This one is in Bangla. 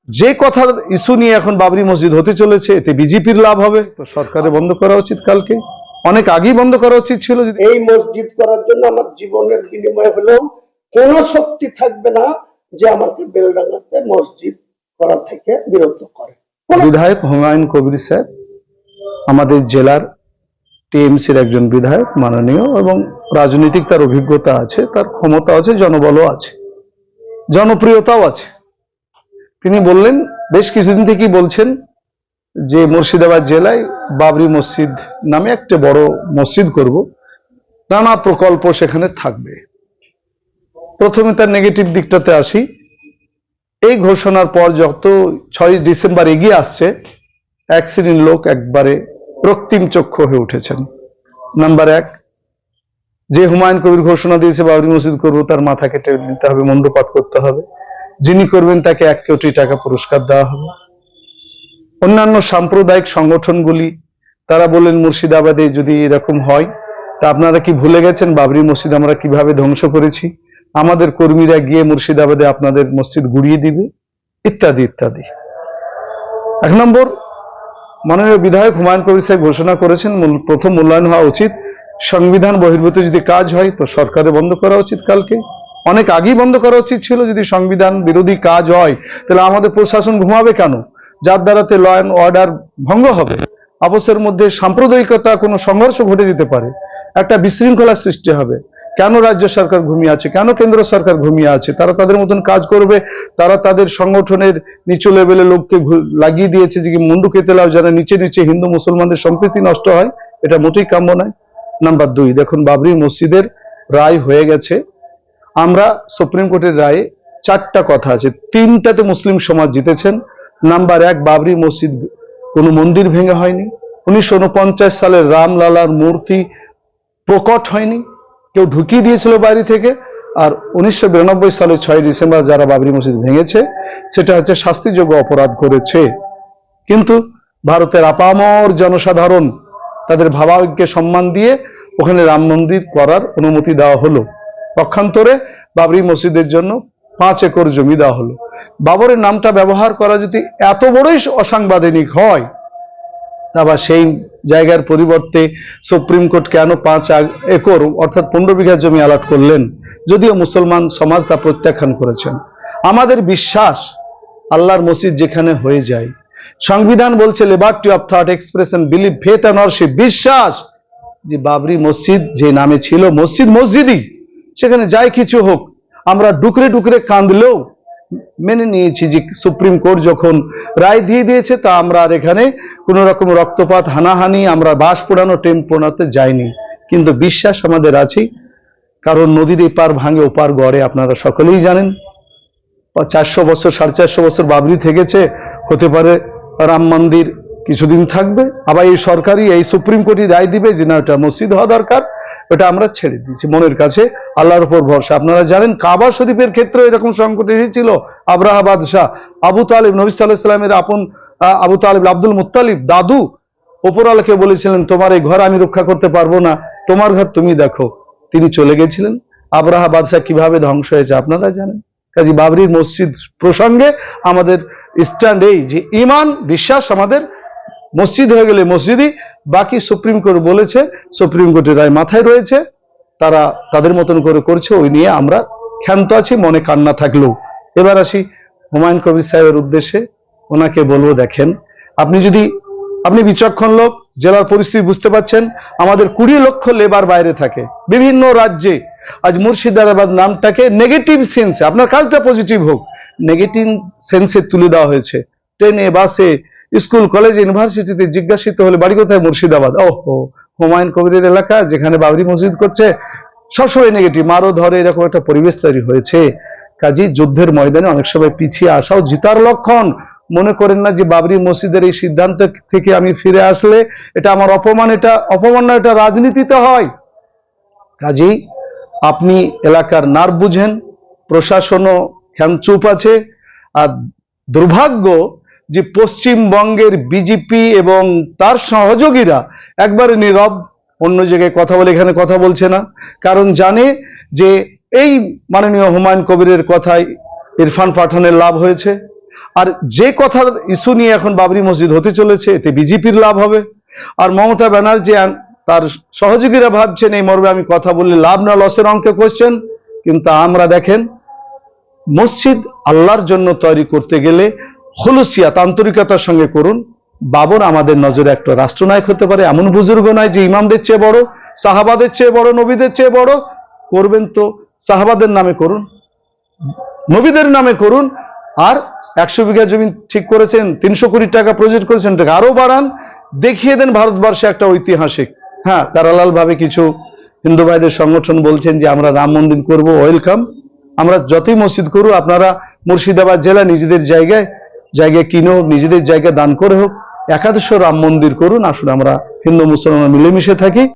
যে কথার ইস্যু নিয়ে এখন বাবরি মসজিদ হতে চলেছে, এতে বিজেপির লাভ হবে। তো সরকারের বন্ধ করা উচিত, কালকে অনেক আগেই বন্ধ করা উচিত ছিল। যদি এই মসজিদ করার জন্য আমার জীবনের বিনিময় হলেও কোন শক্তি থাকবে না যে আমাকে বেলডাঙ্গাতে মসজিদ করা থেকে বিরত করে। বিধায়ক হুমায়ুন কবির স্যার আমাদের জেলার টিএমসির একজন বিধায়ক, মাননীয়, এবং রাজনৈতিক তার অভিজ্ঞতা আছে, তার ক্ষমতা আছে, জনবলও আছে, জনপ্রিয়তাও আছে। তিনি বললেন, বেশ কিছুদিন থেকেই বলছেন যে মুর্শিদাবাদ জেলায় বাবরি মসজিদ নামে একটা বড় মসজিদ করব, নানা প্রকল্প সেখানে থাকবে। প্রথমে তার নেগেটিভ দিকটাতে আসি। এই ঘোষণার পর যত 6 ডিসেম্বর এগিয়ে আসছে, এক শ্রেণীর লোক একবারে রক্তিম চক্ষু হয়ে উঠেছেন। নাম্বার 1, যে হুমায়ুন কবির ঘোষণা দিয়েছে বাবরি মসজিদ করবো, তার মাথা কেটে নিতে হবে, মুন্ডপাত করতে হবে। যিনি করবেন তাকে 1 কোটি টাকা পুরস্কার দেওয়া হবে। অন্যান্য সাম্প্রদায়িক সংগঠনগুলি তারা বললেন, মুর্শিদাবাদে যদি এরকম হয়, তা আপনারা কি ভুলে গেছেন বাবরি মসজিদ আমরা কিভাবে ধ্বংস করেছি? আমাদের কর্মীরা গিয়ে মুর্শিদাবাদে আপনাদের মসজিদ গুড়িয়ে দিবে, ইত্যাদি ইত্যাদি। 1 নম্বর, মাননীয় বিধায়ক হুমায়ুন কবির সাহেব ঘোষণা করেছেন, প্রথম মূল্যায়ন হওয়া উচিত সংবিধান বহির্ভূত যদি কাজ হয় তো সরকারে বন্ধ করা উচিত, কালকে অনেক আগেই বন্ধ করা উচিত ছিল। যদি সংবিধান বিরোধী কাজ হয় তাহলে আমাদের প্রশাসন ঘুমাবে কেন? যার দ্বারাতে ল অ্যান্ড অর্ডার ভঙ্গ হবে, আপসের মধ্যে সাম্প্রদায়িকতা কোনো সংঘর্ষ ঘটে যেতে পারে, একটা বিশৃঙ্খলার সৃষ্টি হবে। কেন রাজ্য সরকার ঘুমিয়ে আছে? কেন কেন্দ্র সরকার ঘুমিয়ে আছে? তারা তাদের মতন কাজ করবে। তারা তাদের সংগঠনের নিচু লেভেলে লোককে লাগিয়ে দিয়েছে যে মুন্ডু কেটে লাও, যারা নিচে নিচে হিন্দু মুসলমানদের সম্প্রীতি নষ্ট হয়, এটা মোটেই কাম্য নয়। নাম্বার 2, দেখুন বাবরি মসজিদের রায় হয়ে গেছে। আমরা সুপ্রিম কোর্টের রায়ে 4টা কথা আছে, 3টাতে মুসলিম সমাজ জিতেছেন। নাম্বার 1, বাবরি মসজিদ কোনো মন্দির ভেঙে হয়নি। 1949 সালের রামলালার মূর্তি প্রকট হয়নি, কেউ ঢুকিয়ে দিয়েছিল বাইরে থেকে। আর 1992 সালের 6 ডিসেম্বর যারা বাবরি মসজিদ ভেঙেছে, সেটা হচ্ছে শাস্তিযোগ্য অপরাধ করেছে। কিন্তু ভারতের আপামর জনসাধারণ তাদের ভাবাবেগকে সম্মান দিয়ে ওখানে রাম মন্দির করার অনুমতি দেওয়া হলো। পক্ষান্তরে বাবরি মসজিদের জন্য 5 একর জমি দেওয়া হলো। বাবরের নামটা ব্যবহার করা যদি এত বড়ই অসাংবিধানিক হয়, আবার সেই জায়গার পরিবর্তে সুপ্রিম কোর্ট কেন 5 একর অর্থাৎ 15 বিঘা জমি অ্যালট করলেন? যদিও মুসলমান সমাজ তা প্রত্যাখ্যান করেছেন। আমাদের বিশ্বাস, আল্লাহর মসজিদ যেখানে হয়ে যায়, সংবিধান বলছে liberty of thought, expression, believe, faith and warship, বিশ্বাস যে বাবরি মসজিদ যে নামে ছিল মসজিদ মসজিদই, সেখানে যাই কিছু হোক, আমরা ডুকরে ডুকরে কাঁদলেও মেনে নিয়েছি যে সুপ্রিম কোর্ট যখন রায় দিয়ে দিয়েছে, তা আমরা আর এখানে কোনো রকম রক্তপাত, হানাহানি, আমরা বাস পোড়ানো, টেম পোড়াতে যাইনি। কিন্তু বিশ্বাস আমাদের আছে, কারণ নদীর এপার ভাঙে ওপার গড়ে, আপনারা সকলেই জানেন। 400 বছর 450 বছর বাবরি থেকেছে, হতে পারে রাম মন্দির কিছুদিন থাকবে, আবার এই সরকারি এই সুপ্রিম কোর্টই রায় দিবে যে না এটা মসজিদ হওয়া দরকার। এটা আমরা ছেড়ে দিয়েছি মনের কাছে, আল্লাহর উপর ভরসা। আপনারা জানেন কাবা শরীফের ক্ষেত্রে এরকম সংকট এসেছিল। আব্রাহা বাদশাহ, আবু তালিব, নবী সাল্লাল্লাহু আলাইহি ওয়াসাল্লামের আপন আবু তালিব, আব্দুল মুত্তালিব দাদু, উপরওয়ালাকে বলেছিলেন তোমার এই ঘর আমি রক্ষা করতে পারবো না, তোমার ঘর তুমি দেখো। তিনি চলে গেছিলেন। আব্রাহা বাদশাহ কিভাবে ধ্বংস হয়েছে আপনারা জানেন। কাজী বাবরির মসজিদ প্রসঙ্গে আমাদের স্ট্যান্ড এই যে ঈমান, বিশ্বাস আমাদের মসজিদ হয়ে গেলে মসজিদই, বাকি সুপ্রিম কোর্ট বলেছে, সুপ্রিম কোর্টের রায় মাথায় রয়েছে, তারা তাদের মতন করে করছে, ওই নিয়ে আমরা ক্ষান্ত আছি, মনে কান্না থাকলেও। এবার আসি হুমায়ুন কবির সাহেবের উদ্দেশ্যে। ওনাকে বলবো, দেখেন আপনি বিচক্ষণ লোক, জেলার পরিস্থিতি বুঝতে পারছেন। আমাদের 20 লক্ষ লেবার বাইরে থাকে বিভিন্ন রাজ্যে। আজ মুর্শিদাবাদ নামটাকে নেগেটিভ সেন্সে, আপনার কাজটা পজিটিভ হোক, নেগেটিভ সেন্সে তুলে দেওয়া হয়েছে। ট্রেনে, বাসে, স্কুল, কলেজে, ইউনিভার্সিটিতে জিজ্ঞাসিত হলে বাড়ি কোথায়? মুর্শিদাবাদ। ওহো, হুমায়ুন কবিরের এলাকা যেখানে বাবরি মসজিদ করছে, সবসময় নেগেটিভ, মারো ধরে, এরকম একটা পরিবেশ তৈরি হয়েছে। কাজী যুদ্ধের ময়দানে অনেক সময় পিছিয়ে আসাও জিতার লক্ষণ। মনে করেন না যে বাবরি মসজিদের এই সিদ্ধান্ত থেকে আমি ফিরে আসলে এটা আমার অপমান, এটা অপমান না, এটা রাজনীতিতে হয়। কাজেই আপনি এলাকার নার্ভ বুঝেন, প্রশাসনও চুপ আছে। আর দুর্ভাগ্য যে পশ্চিমবঙ্গের বিজেপি এবং তার সহযোগীরা একবারে নীরব, অন্য জায়গায় কথা বলে এখানে কথা বলছে না। কারণ জানে যে এই মাননীয় হুমায়ুন কবিরের কথায় ইরফান পাঠানের লাভ হয়েছে। আর যে কথার ইস্যু নিয়ে এখন বাবরি মসজিদ হতে চলেছে, এতে বিজেপির লাভ হবে। আর মমতা ব্যানার্জি তার সহযোগীরা ভাবছেন এই মর্মে আমি কথা বললে লাভ না লসের অঙ্কে কোশ্চেন। কিন্তু আমরা দেখেন, মসজিদ আল্লাহর জন্য তৈরি করতে গেলে খুলুসিয়াত, আন্তরিকতার সঙ্গে করুন। বাবর আমাদের নজরে একটা রাষ্ট্রনায়ক হতে পারে, এমন বুজুর্গ নয় যে ইমামদের চেয়ে বড়, সাহাবাদের চেয়ে বড়, নবীদের চেয়ে বড়। করবেন তো সাহাবাদের নামে করুন, নবীদের নামে করুন। আর 100 বিঘা জমি ঠিক করেছেন, 300 কোটি টাকা প্রজেক্ট করেছেন, টাকা আরো বাড়ান, দেখিয়ে দেন ভারতবর্ষে একটা ঐতিহাসিক। হ্যাঁ, প্যারালাল ভাবে কিছু হিন্দু ভাইদের সংগঠন বলছেন যে আমরা রাম মন্দির করব, ওয়েলকাম। আমরা যতই মসজিদ করব, আপনারা মুর্শিদাবাদ জেলা নিজেদের জায়গায় কিনো, নিজেদের জায়গায় দান করে হোক, একাদশ রাম মন্দির করুন। আসলে আমরা হিন্দু মুসলমান মিলেমিশে থাকি।